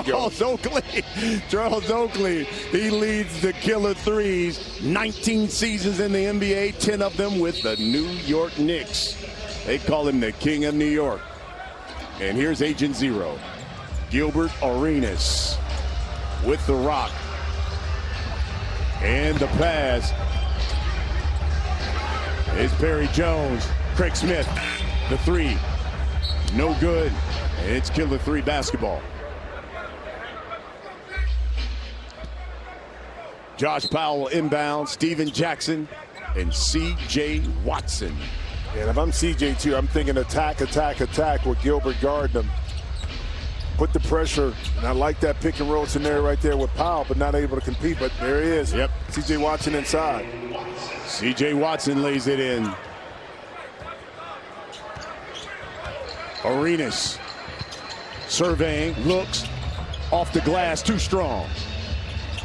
Charles Oakley, he leads the killer threes. 19 seasons in the NBA, 10 of them with the New York Knicks. They call him the King of New York. And here's Agent Zero. Gilbert Arenas with the rock. And the pass. It's Perry Jones. Craig Smith, the three. No good. It's killer three basketball. Josh Powell inbound, Steven Jackson, and C.J. Watson. And if I'm C.J. too, I'm thinking attack, attack, attack with Gilbert guarding them. Put the pressure, and I like that pick and roll scenario right there with Powell, but not able to compete. But there he is. Yep. C.J. Watson inside. C.J. Watson lays it in. Arenas surveying, looks off the glass, too strong.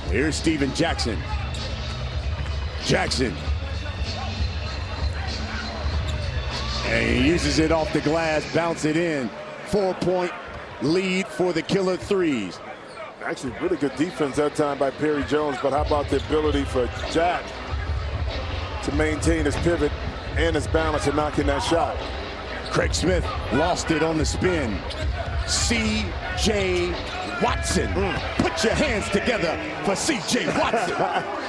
Here's Steven Jackson. Jackson. And he uses it off the glass, bounce it in. 4-point lead for the killer threes. Actually, really good defense that time by Perry Jones, but how about the ability for Jack to maintain his pivot and his balance and knock in that shot? Craig Smith lost it on the spin. C.J. Watson. Put your hands together for C.J. Watson.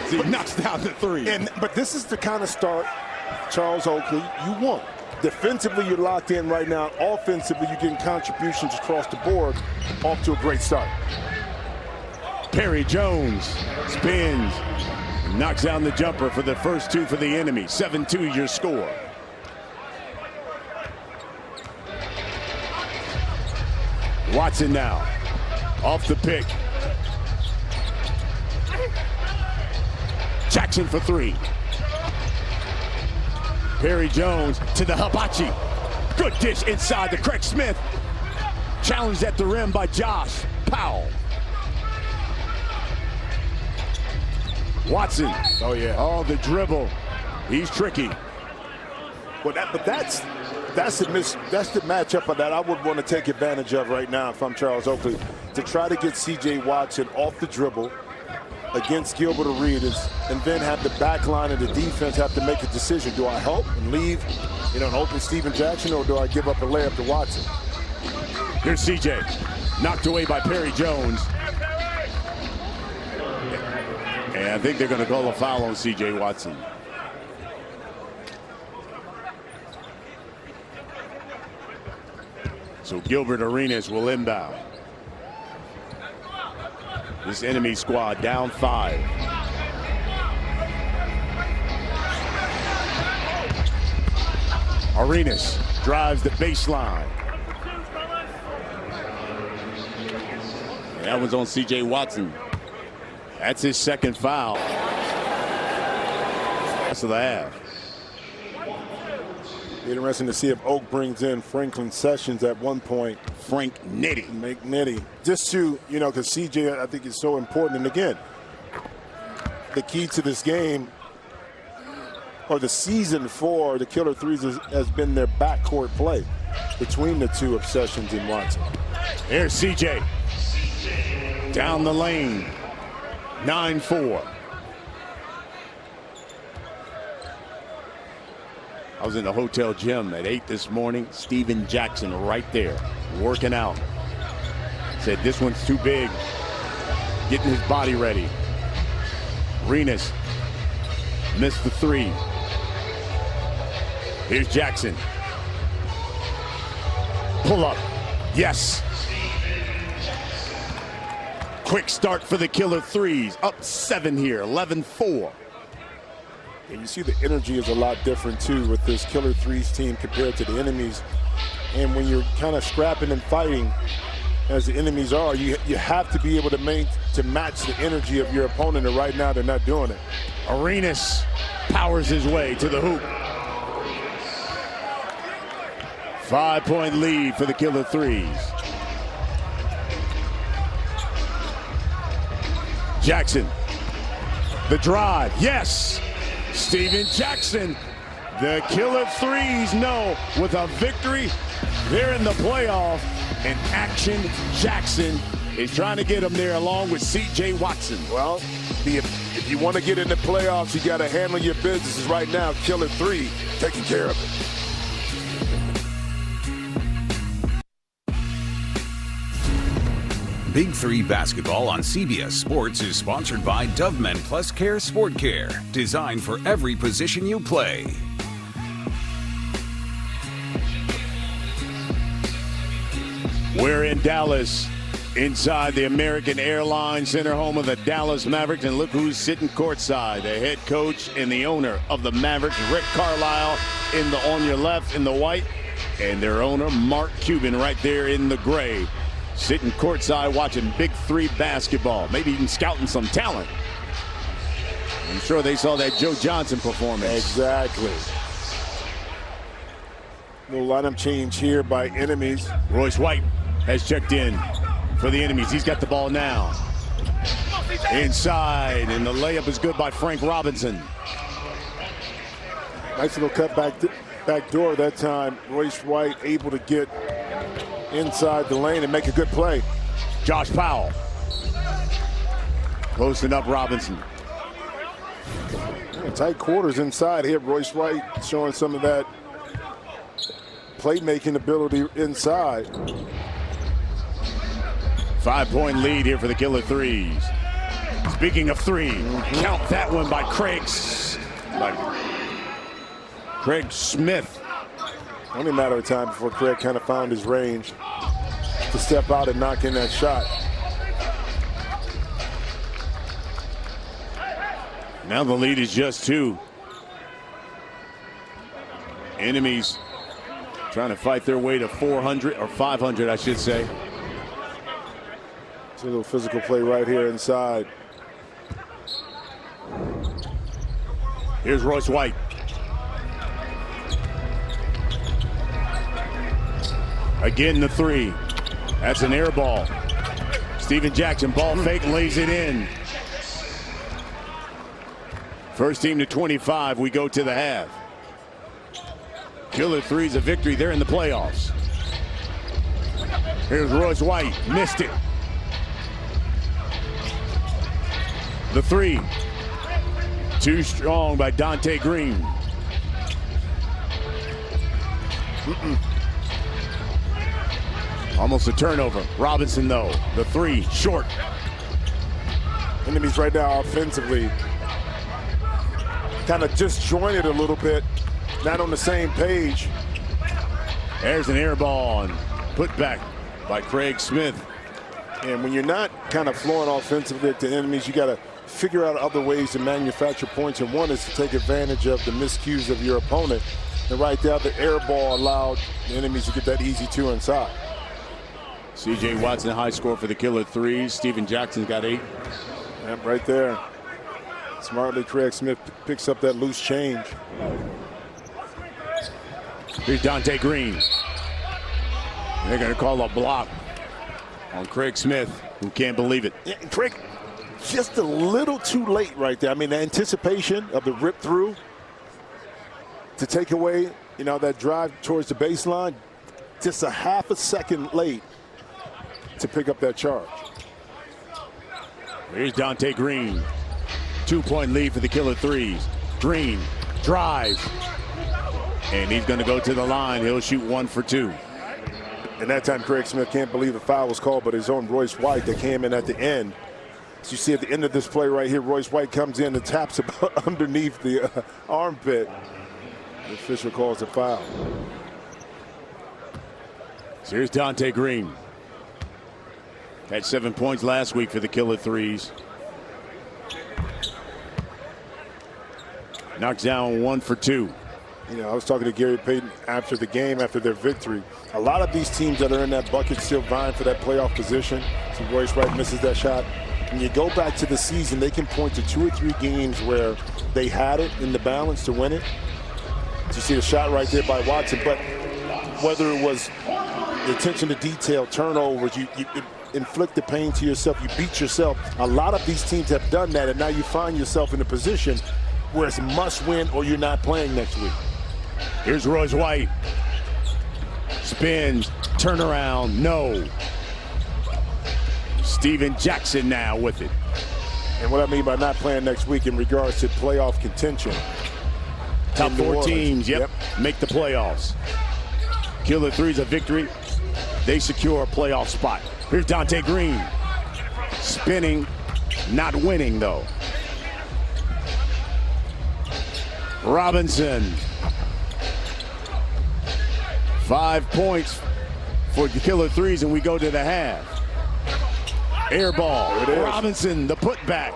He knocks down the three. But this is the kind of start, Charles Oakley, you want. Defensively, you're locked in right now. Offensively, you're getting contributions across the board. Off to a great start. Perry Jones spins. Knocks down the jumper for the first two for the enemy. 7-2 your score. Watson now. Off the pick. Jackson for three. Perry Jones to the hibachi. Good dish inside to Craig Smith. Challenged at the rim by Josh Powell. Watson. Oh, yeah. Oh, the dribble. He's tricky. Well, that's the matchup of that I would want to take advantage of right now if I'm Charles Oakley, to try to get C.J. Watson off the dribble against Gilbert Arenas, and then have the back line and the defense have to make a decision. Do I help and leave, an open Steven Jackson, or do I give up a layup to Watson? Here's C.J. knocked away by Perry Jones. And I think they're going to call a foul on C.J. Watson. So Gilbert Arenas will inbound. This enemy squad down 5. Arenas drives the baseline. And that was on C.J. Watson. That's his second foul. Rest of the half. Interesting to see if Oak brings in Franklin Sessions at one point. Frank Nitty. Just to, because CJ, I think, is so important. And again, the key to this game, or the season for the Killer Threes, has been their backcourt play between the two of Sessions and Watson. Here's CJ. Down the lane. 9-4. I was in the hotel gym at 8 this morning. Steven Jackson right there, working out. Said this one's too big. Getting his body ready. Arenas missed the three. Here's Jackson. Pull up. Yes. Quick start for the Killer Threes. Up 7 here, 11-4. And you see the energy is a lot different, too, with this Killer Threes team compared to the enemies. And when you're kind of scrapping and fighting, as the enemies are, you have to be able to match the energy of your opponent, and right now they're not doing it. Arenas powers his way to the hoop. 5-point lead for the Killer Threes. Jackson, the drive, yes! Steven Jackson, the Killer Threes know with a victory, they're in the playoff, and Action Jackson is trying to get him there along with C.J. Watson. Well, if you want to get in the playoffs, you got to handle your business right now. Killer 3 taking care of it. Big 3 Basketball on CBS Sports is sponsored by Dove Men Plus Care Sport Care, designed for every position you play. We're in Dallas, inside the American Airlines Center, home of the Dallas Mavericks, and look who's sitting courtside. The head coach and the owner of the Mavericks, Rick Carlisle, on your left in the white, and their owner, Mark Cuban, right there in the gray. Sitting courtside watching Big 3 basketball, maybe even scouting some talent. I'm sure they saw that Joe Johnson performance. Exactly. Little lineup change here by enemies. Royce White has checked in for the enemies. He's got the ball now. Inside, and the layup is good by Frank Robinson. Nice little cut back door that time. Royce White able to get inside the lane and make a good play. Josh Powell posting up Robinson. Tight quarters inside here. Royce White showing some of that playmaking ability inside. 5-point lead here for the Killer Threes. Speaking of 3, count that one by Craig Smith. Only a matter of time before Craig kind of found his range to step out and knock in that shot. Now the lead is just 2. Enemies trying to fight their way to 400, or 500, I should say. It's a little physical play right here inside. Here's Royce White. Again, the 3. That's an air ball. Steven Jackson, ball fake, lays it in. First team to 25, we go to the half. Killer Three's a victory. They're in the playoffs. Here's Royce White, missed it. The 3. Too strong by Dante Green. Almost a turnover. Robinson, though. The 3, short. Enemies right now offensively kind of disjointed a little bit. Not on the same page. There's an air ball and put back by Craig Smith. And when you're not kind of flowing offensively to enemies, you got to figure out other ways to manufacture points. And one is to take advantage of the miscues of your opponent. And right there, the air ball allowed the enemies to get that easy 2 inside. C.J. Watson, high score for the Killer Threes. Steven Jackson's got 8. Yep, right there. Smartly, Craig Smith picks up that loose change. Here's Dante Green. They're going to call a block on Craig Smith, who can't believe it. Yeah, Craig, just a little too late right there. I mean, the anticipation of the rip through to take away, that drive towards the baseline, just a half a second late to pick up that charge. Here's Dante Green. 2-point lead for the Killer Threes. Green drives. And he's going to go to the line. He'll shoot 1 for 2. And that time, Craig Smith can't believe the foul was called, but his own Royce White that came in at the end. As you see at the end of this play right here, Royce White comes in and taps underneath the armpit. The official calls a foul. So here's Dante Green. Had 7 points last week for the Killer Threes. Knocks down 1 for 2. I was talking to Gary Payton after the game, after their victory. A lot of these teams that are in that bucket still vying for that playoff position. So Royce White misses that shot. When you go back to the season, they can point to 2 or 3 games where they had it in the balance to win it. So you see the shot right there by Watson. But whether it was the attention to detail, turnovers, you inflict the pain to yourself, you beat yourself. A lot of these teams have done that, and now you find yourself in a position where it's must win or you're not playing next week. Here's Royce White. Spins, turnaround, no. Steven Jackson now with it. And what I mean by not playing next week in regards to playoff contention. Top 4 teams, make the playoffs. Killer Three's a victory. They secure a playoff spot. Here's Dante Green. Spinning, not winning though. Robinson. 5 points for the Killer Threes, and we go to the half. Air ball. Robinson, the putback.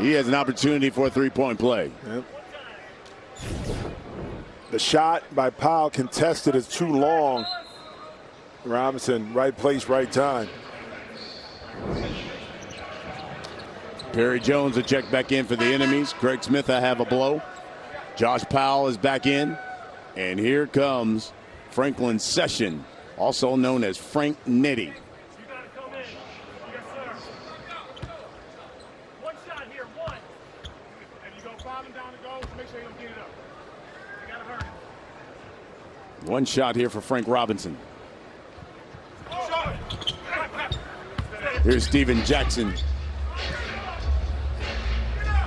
He has an opportunity for a three-point play. Yep. The shot by Powell contested is too long. Robinson, right place, right time. Perry Jones will check back in for the enemies. Craig Smith will have a blow. Josh Powell is back in. And here comes Franklin Session, also known as Frank Nitti. One shot here for Frank Robinson. Here's Steven Jackson.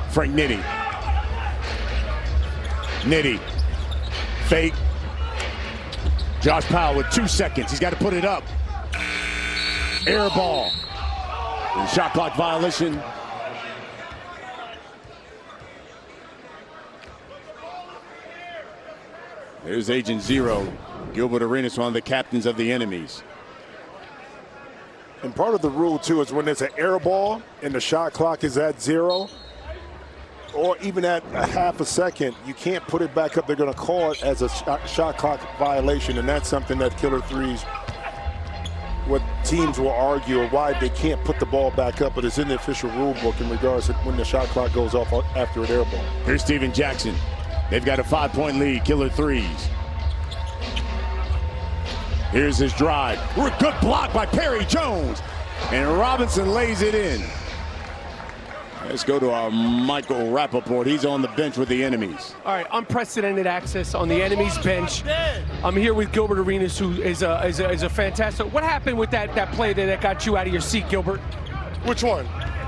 Frank Nitti. Nitti. Fake. Josh Powell with 2 seconds. He's got to put it up. Air ball. And shot clock violation. There's Agent Zero. Gilbert Arenas, one of the captains of the enemies. And part of the rule, too, is when there's an air ball and the shot clock is at 0, or even at a half a second, you can't put it back up. They're going to call it as a shot clock violation, and that's something that Killer Threes, what teams will argue or why they can't put the ball back up, but it's in the official rule book in regards to when the shot clock goes off after an air ball. Here's Steven Jackson. They've got a 5-point lead, Killer Threes. Here's his drive. Good block by Perry Jones. And Robinson lays it in. Let's go to our Michael Rappaport. He's on the bench with the enemies. All right, unprecedented access on the enemy's bench. I'm here with Gilbert Arenas, who is a fantastic. What happened with that play that got you out of your seat, Gilbert? Which one?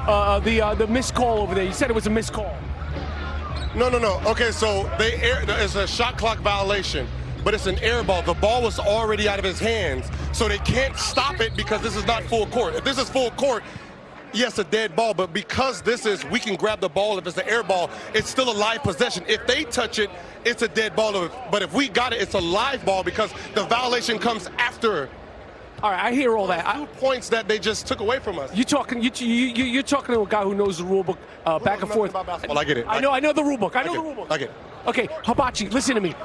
The missed call over there. You said it was a missed call. No. Okay, so it's a shot clock violation, but it's an air ball. The ball was already out of his hands, so they can't stop it because this is not full court. If this is full court, yes, a dead ball, but because we can grab the ball. If it's an air ball, it's still a live possession. If they touch it, it's a dead ball. But if we got it, it's a live ball because the violation comes after. All right, I hear all that. 2 points that they just took away from us. You're talking to a guy who knows the rule book back and forth. About basketball. I get it. I know the rule book. I know the rule book. I get it. Okay, Hibachi, listen to me.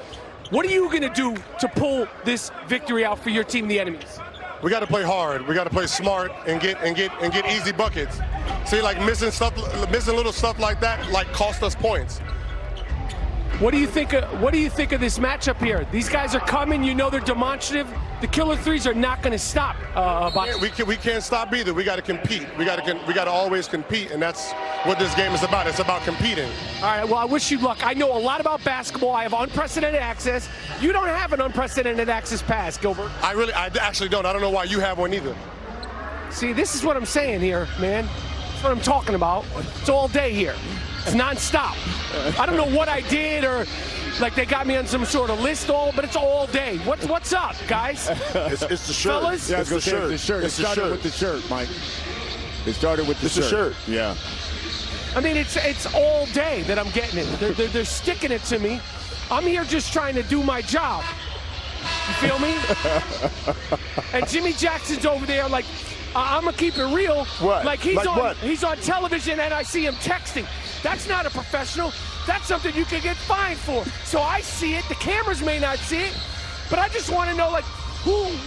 What are you going to do to pull this victory out for your team, the enemies? We got to play hard. We got to play smart and get easy buckets. See, like missing little stuff like that, like cost us points. What do you think of this matchup here? These guys are coming. You know they're demonstrative. The Killer Threes are not going to stop. We can't stop either. We got to compete. We got to always compete, and that's what this game is about. It's about competing. All right. Well, I wish you luck. I know a lot about basketball. I have unprecedented access. You don't have an unprecedented access pass, Gilbert. I actually don't. I don't know why you have one either. See, this is what I'm saying here, man. That's what I'm talking about. It's all day here. It's nonstop. I don't know what I did or like they got me on some sort of list but it's all day. What's up, guys? It's the shirt. Fellas? Yeah, it's the shirt. It started with the shirt, Mike. It started with the shirt. Yeah. I mean, it's all day that I'm getting it. They're sticking it to me. I'm here just trying to do my job. You feel me? And Jimmy Jackson's over there like, I'm gonna keep it real. What? Like he's what? on television and I see him texting. That's not a professional. That's something you can get fined for. So I see it. The cameras may not see it, but I just want to know, like,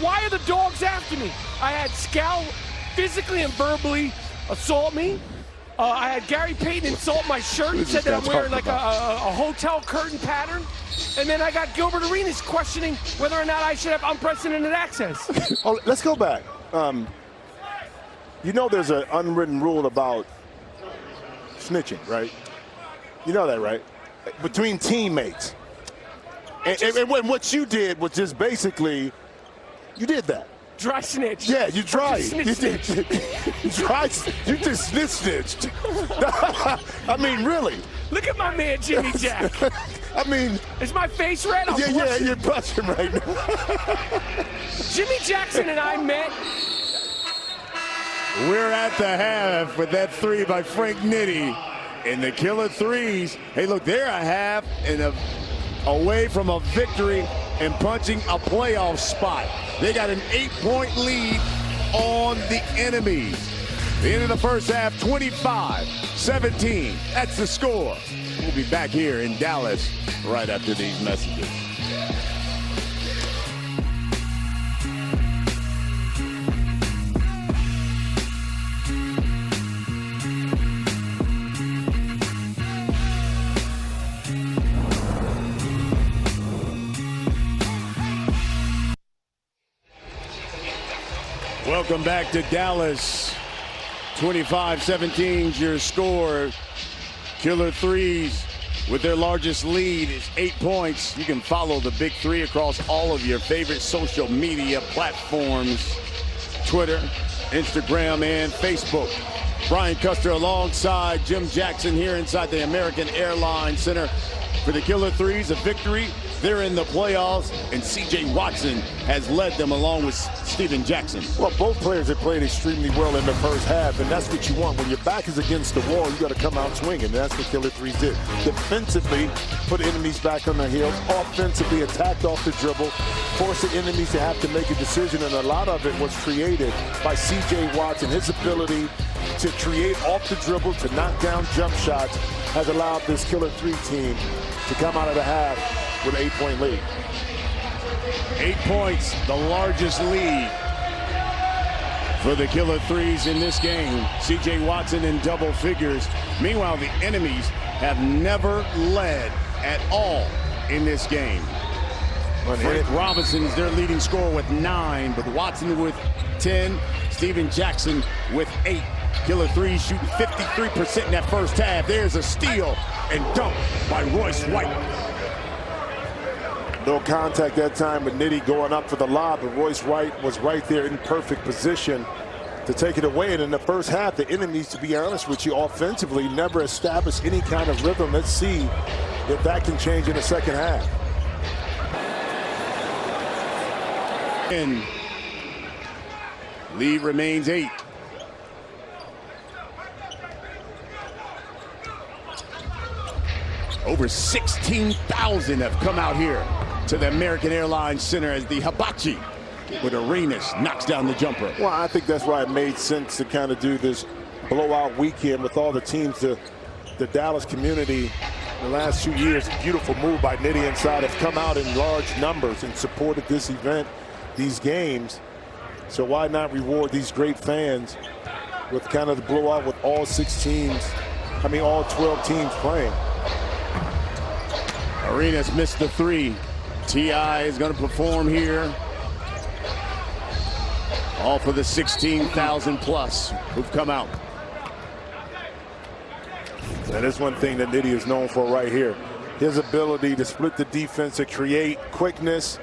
why are the dogs after me? I had Scal physically and verbally assault me. I had Gary Payton insult my shirt and said that I'm wearing like a hotel curtain pattern. And then I got Gilbert Arenas questioning whether or not I should have unprecedented access. Oh, let's go back. You know there's an unwritten rule about snitching, right? You know that, right? Between teammates. And what you did was just basically, you did that. Dry snitch. Yeah, you dry. Snitch. You just snitched. I mean, really. Look at my man, Jimmy Jack. I mean. Is my face red? I'm Yeah, blushing. you're blushing right now. Jimmy Jackson and I met. We're at the half with that three by Frank Nitti. And the Killer Threes, hey, look, they're a half and away from a victory and punching a playoff spot. They got an 8-point lead on the enemies. The end of the first half, 25-17. That's the score. We'll be back here in Dallas right after these messages. Welcome back to Dallas. 25-17 is your score. Killer Threes with their largest lead is 8 points. You can follow the Big Three across all of your favorite social media platforms. Twitter, Instagram, and Facebook. Brian Custer alongside Jim Jackson here inside the American Airlines Center. For the Killer Threes, a victory. They're in the playoffs, and C.J. Watson has led them along with Steven Jackson. Well, both players have played extremely well in the first half, and that's what you want. When your back is against the wall, you got to come out swinging, and that's what Killer Threes did. Defensively, put enemies back on their heels. Offensively, attacked off the dribble, forced the enemies to have to make a decision, and a lot of it was created by C.J. Watson. His ability to create off the dribble, to knock down jump shots, has allowed this Killer 3 team to come out of the half with an 8-point lead. 8 points, the largest lead for the Killer Threes in this game. C.J. Watson in double figures. Meanwhile, the enemies have never led at all in this game. Frank Robinson is their leading scorer with 9, but Watson with 10, Steven Jackson with 8. Killer Threes shooting 53% in that first half. There's a steal and dunk by Royce White. No contact that time with Nitti going up for the lob, but Royce White was right there in perfect position to take it away. And in the first half, the enemies, to be honest with you, offensively never established any kind of rhythm. Let's see if that can change in the second half. And lead remains 8. Over 16,000 have come out here to the American Airlines Center as the hibachi with Arenas knocks down the jumper. Well, I think that's why it made sense to kind of do this blowout weekend with all the teams. The Dallas community in the last 2 years, beautiful move by Nitti inside, have come out in large numbers and supported this event, these games. So why not reward these great fans with kind of the blowout with all 6 teams, all 12 teams playing. Arenas missed the 3. T.I. is going to perform here. All for the 16,000 plus who've come out. That is one thing that Nitti is known for right here. His ability to split the defense, to create quickness,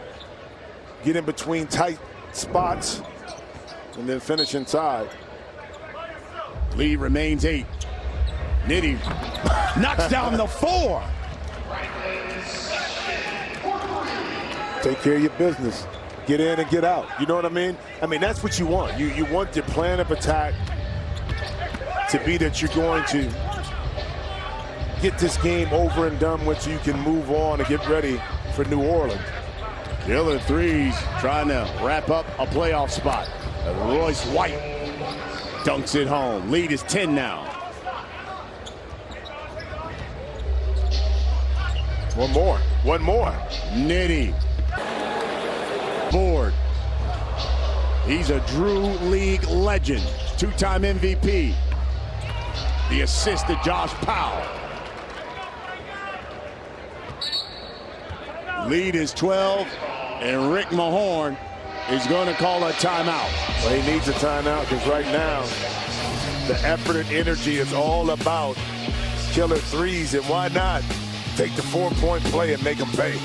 get in between tight spots, and then finish inside. Lead remains 8. Nitti knocks down the 4. Take care of your business. Get in and get out. You know what I mean? That's what you want. You want your plan of attack to be that you're going to get this game over and done with so you can move on and get ready for New Orleans. Killer Threes trying to wrap up a playoff spot. Royce White dunks it home. Lead is 10 now. One more. Nitti. Board. He's a Drew League legend. 2-time MVP. The assist to Josh Powell. Lead is 12, and Rick Mahorn is going to call a timeout. Well, he needs a timeout because right now the effort and energy is all about Killer Threes, and why not take the 4-point play and make them pay.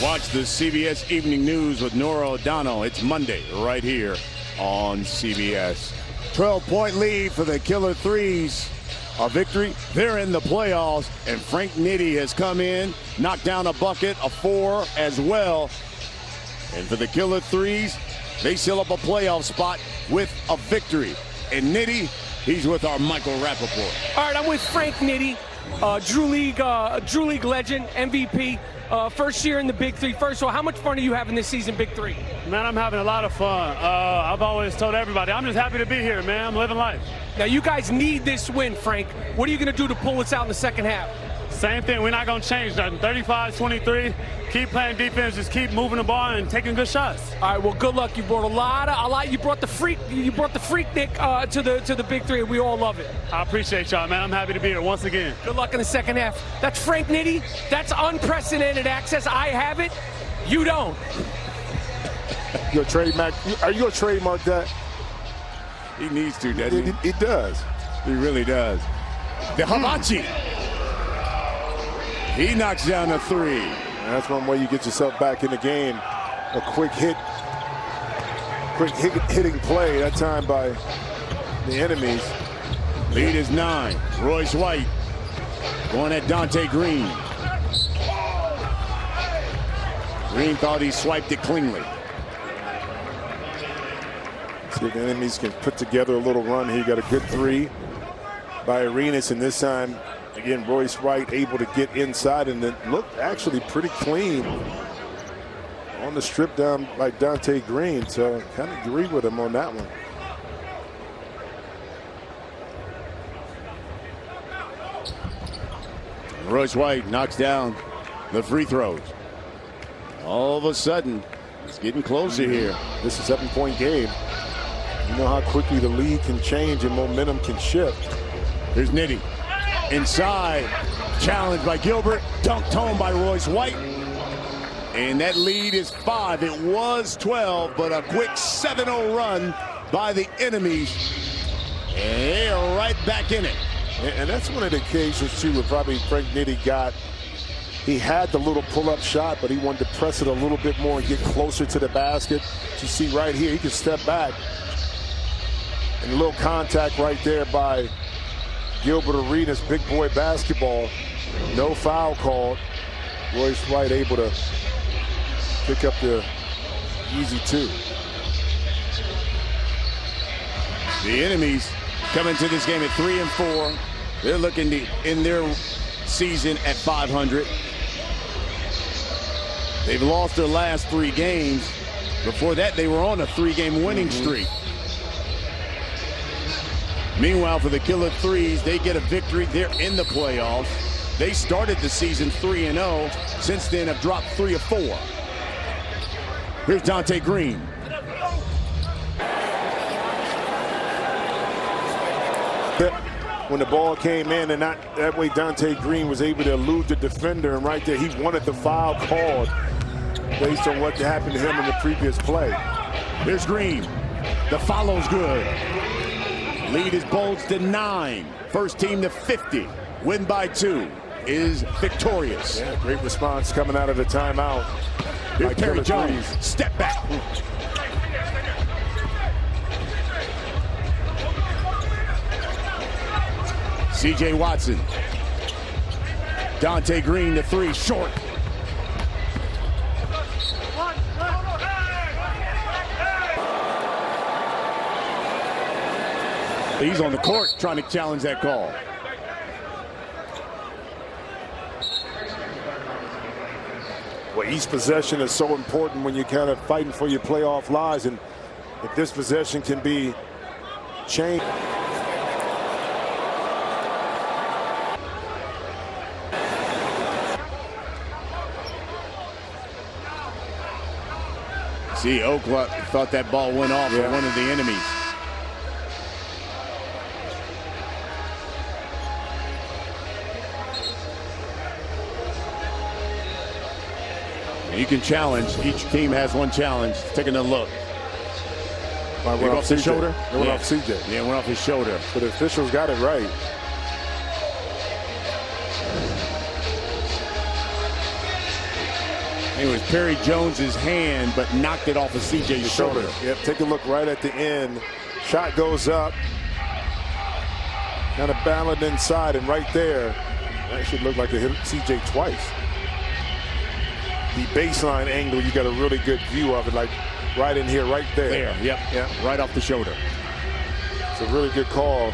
Watch the CBS Evening News with Nora O'Donnell. It's Monday right here on CBS. 12-point lead for the Killer Threes. A victory. They're in the playoffs, and Frank Nitti has come in, knocked down a bucket, a 4 as well. And for the Killer Threes, they seal up a playoff spot with a victory. And Nitti, he's with our Michael Rappaport. All right, I'm with Frank Nitti, Drew League legend, MVP. First year in the Big Three. First of all, how much fun are you having this season, Big Three? Man, I'm having a lot of fun. I've always told everybody, I'm just happy to be here, man. I'm living life. Now, you guys need this win, Frank. What are you going to do to pull us out in the second half? Same thing. We're not going to change nothing. 35-23. Keep playing defense. Just keep moving the ball and taking good shots. All right. Well, good luck. You brought a lot. You brought the freak. You brought the Freaknik to the Big Three, and we all love it. I appreciate y'all, man. I'm happy to be here once again. Good luck in the second half. That's Frank Nitti. That's unprecedented access. I have it. You don't. Are you going to trademark that? He needs to, doesn't he? He does. He really does. The Hamachi. He knocks down a 3. And that's one way you get yourself back in the game. A quick hitting play, that time by the enemies. Lead is 9. Royce White going at Dante Green. Green thought he swiped it cleanly. See if the enemies can put together a little run here. Got a good 3 by Arenas, and this time, again, Royce White able to get inside, and it looked actually pretty clean on the strip down by Dante Green. So I kind of agree with him on that one. Royce White knocks down the free throws. All of a sudden, it's getting closer here. This is a 7-point game. You know how quickly the lead can change and momentum can shift. Here's Nitti. Inside, challenged by Gilbert, dunked home by Royce White. And that lead is 5. It was 12, but a quick 7-0 run by the enemies. And they are right back in it. And that's one of the occasions, too, where probably Frank Nitti got, he had the little pull-up shot, but he wanted to press it a little bit more and get closer to the basket. You see right here, he can step back. And a little contact right there by Gilbert Arenas, big boy basketball. No foul called. Royce White able to pick up the easy 2. The enemies come into this game at 3-4. They're looking to end their season at 500. They've lost their last 3 games. Before that, they were on a 3-game winning streak. Meanwhile, for the Killer Threes, they get a victory. They're in the playoffs. They started the season 3-0. Since then, have dropped 3 of 4. Here's Dante Green. When the ball came in, and that way Dante Green was able to elude the defender, and right there he wanted the foul called based on what happened to him in the previous play. Here's Green. The follow's good. Lead is bulged to 9. First team to 50. Win by 2 is victorious. Yeah, great response coming out of the timeout. Here's Perry Jones. Step back. C.J. Watson. Dante Green, the 3, short. He's on the court trying to challenge that call. Well, each possession is so important when you're kind of fighting for your playoff lives, and if this possession can be changed. See, Oakland thought that ball went off for one of the enemies. You can challenge. Each team has one challenge. Taking a look. Went off his shoulder? It went off CJ. Yeah, went off his shoulder. But the officials got it right. It was Perry Jones's hand, but knocked it off of CJ's shoulder. Yep, take a look right at the end. Shot goes up. Kind of balanced inside, and right there, that should look like it hit CJ twice. The baseline angle, you got a really good view of it, like right in here, right there. There, yep, right off the shoulder. It's a really good call.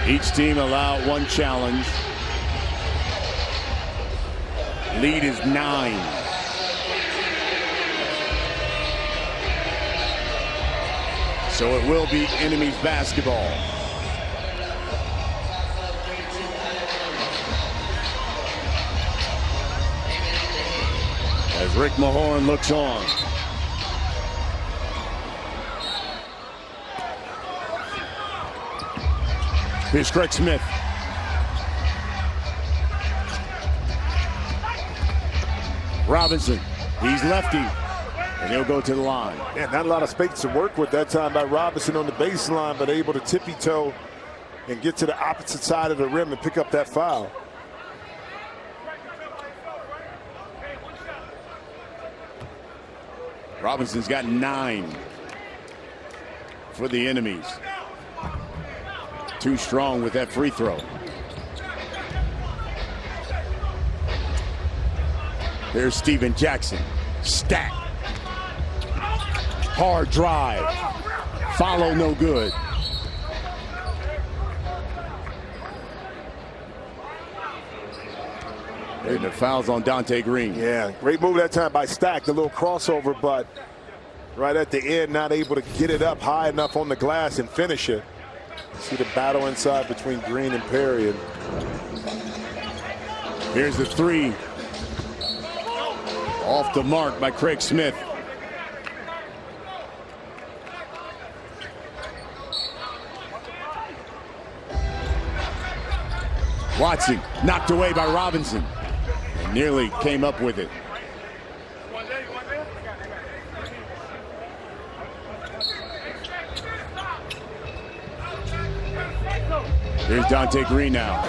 Each team allowed one challenge. Lead is 9. So it will be enemies basketball. As Rick Mahorn looks on. Here's Craig Smith. Robinson, he's lefty, and he'll go to the line. Man, not a lot of space to work with that time by Robinson on the baseline, but able to tippy-toe and get to the opposite side of the rim and pick up that foul. Robinson's got 9 for the enemies. Too strong with that free throw. There's Steven Jackson. Stack. Hard drive. Follow no good. And the foul's on Dante Green. Yeah, great move that time by Stack. The little crossover, but right at the end, not able to get it up high enough on the glass and finish it. See the battle inside between Green and Perry. And here's the 3. Off the mark by Craig Smith. Watson knocked away by Robinson. And nearly came up with it. Here's Dante Green now.